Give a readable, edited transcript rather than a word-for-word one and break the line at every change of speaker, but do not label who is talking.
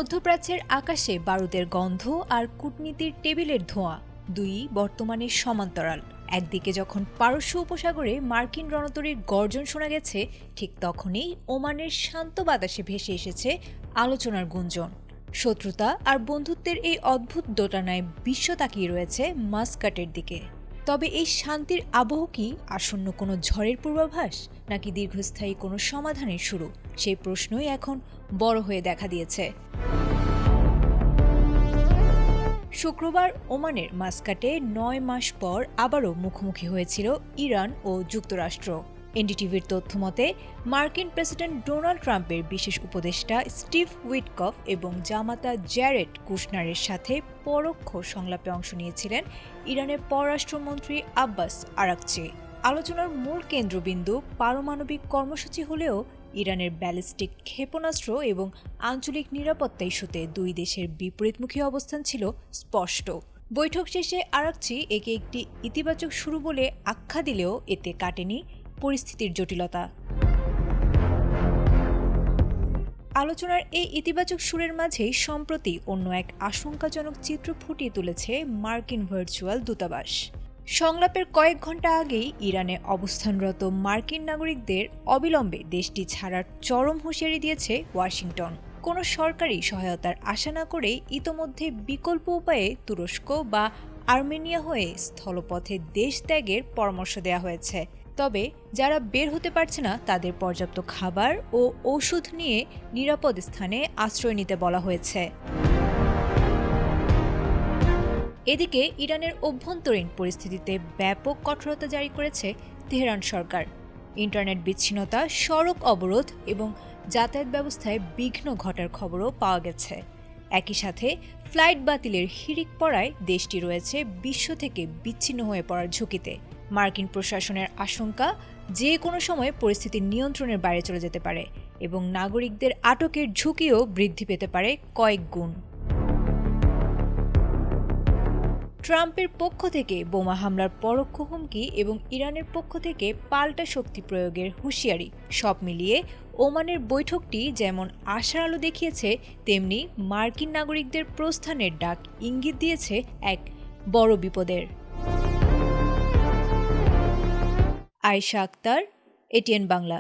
মধ্যপ্রাচ্যের আকাশে বারুদের গন্ধ আর কূটনীতির টেবিলের ধোঁয়া দুইই বর্তমানে সমান্তরাল। একদিকে যখন পারস্য উপসাগরে মার্কিন রণতরীর গর্জন শোনা গেছে, ঠিক তখনই ওমানের শান্ত বাতাসে ভেসে এসেছে আলোচনার গুঞ্জন। শত্রুতা আর বন্ধুত্বের এই অদ্ভুত দোটানায় বিশ্ব তাকিয়ে রয়েছে মাস্কাটের দিকে। তবে এই শান্তির আবহ কি আসন্ন কোনো ঝড়ের পূর্বাভাস, নাকি দীর্ঘস্থায়ী কোনো সমাধানের শুরু? সেই প্রশ্নই এখন বড় হয়ে দেখা দিয়েছে। শুক্রবার ওমানের মাস্কাটে ৯ মাস পর আবারও মুখোমুখি হয়েছিল ইরান ও যুক্তরাষ্ট্র। এনডিটিভির তথ্যমতে মার্কিন প্রেসিডেন্ট ডোনাল্ড ট্রাম্পের বিশেষ উপদেষ্টা স্টিভ উইটকফ এবং জামাতা জ্যারেড কুশনারের সাথে পরোক্ষ সংলাপে অংশ নিয়েছিলেন ইরানের পররাষ্ট্রমন্ত্রী আব্বাস আরাকচি। আলোচনার মূল কেন্দ্রবিন্দু পারমাণবিক কর্মসূচি হলেও ইরানের ব্যালিস্টিক ক্ষেপণাস্ত্র এবং আঞ্চলিক নিরাপত্তা ইস্যুতে দুই দেশের বিপরীতমুখী অবস্থান ছিল স্পষ্ট। বৈঠক শেষে আরাকচি একে একটি ইতিবাচক শুরু বলে আখ্যা দিলেও এতে কাটেনি পরিস্থিতির জটিলতা। আলোচনার এই ইতিবাচক সুরের মাঝেই সম্প্রতি অন্য এক আশঙ্কাজনক চিত্র ফুটিয়ে তুলেছে মার্কিন ভার্চুয়াল দূতাবাস। সংলাপের কয়েক ঘণ্টা আগেই ইরানে অবস্থানরত মার্কিন নাগরিকদের অবিলম্বে দেশটি ছাড়ার চরম হুঁশিয়ারি দিয়েছে ওয়াশিংটন। কোনো সরকারি সহায়তার আশা না করেই ইতোমধ্যে বিকল্প উপায়ে তুরস্ক বা আর্মেনিয়া হয়ে স্থলপথে দেশ ত্যাগের পরামর্শ দেওয়া হয়েছে। তবে যারা বের হতে পারছে না তাদের পর্যাপ্ত খাবার ও ওষুধ নিয়ে নিরাপদ স্থানে আশ্রয় নিতে বলা হয়েছে। এদিকে ইরানের অভ্যন্তরীণ পরিস্থিতিতে ব্যাপক কঠোরতা জারি করেছে তেহরান সরকার। ইন্টারনেট বিচ্ছিন্নতা, সড়ক অবরোধ এবং যাতায়াত ব্যবস্থায় বিঘ্ন ঘটার খবরও পাওয়া গেছে। একই সাথে ফ্লাইট বাতিলের হিড়িক পড়ায় দেশটি রয়েছে বিশ্ব থেকে বিচ্ছিন্ন হয়ে পড়ার ঝুঁকিতে। মার্কিন প্রশাসনের আশঙ্কা, যে কোনো সময় পরিস্থিতি নিয়ন্ত্রণের বাইরে চলে যেতে পারে এবং নাগরিকদের আটকের ঝুঁকিও বৃদ্ধি পেতে পারে কয়েক গুণ। ট্রাম্পের পক্ষ থেকে বোমা হামলার পরোক্ষ হুমকি এবং ইরানের পক্ষ থেকে পাল্টা শক্তি প্রয়োগের হুঁশিয়ারি, সব মিলিয়ে ওমানের বৈঠকটি যেমন আশার আলো দেখিয়েছে, তেমনি মার্কিন নাগরিকদের প্রস্থানের ডাক ইঙ্গিত দিয়েছে এক বড় বিপদের। আয়েশা আক্তার, এটিএন বাংলা।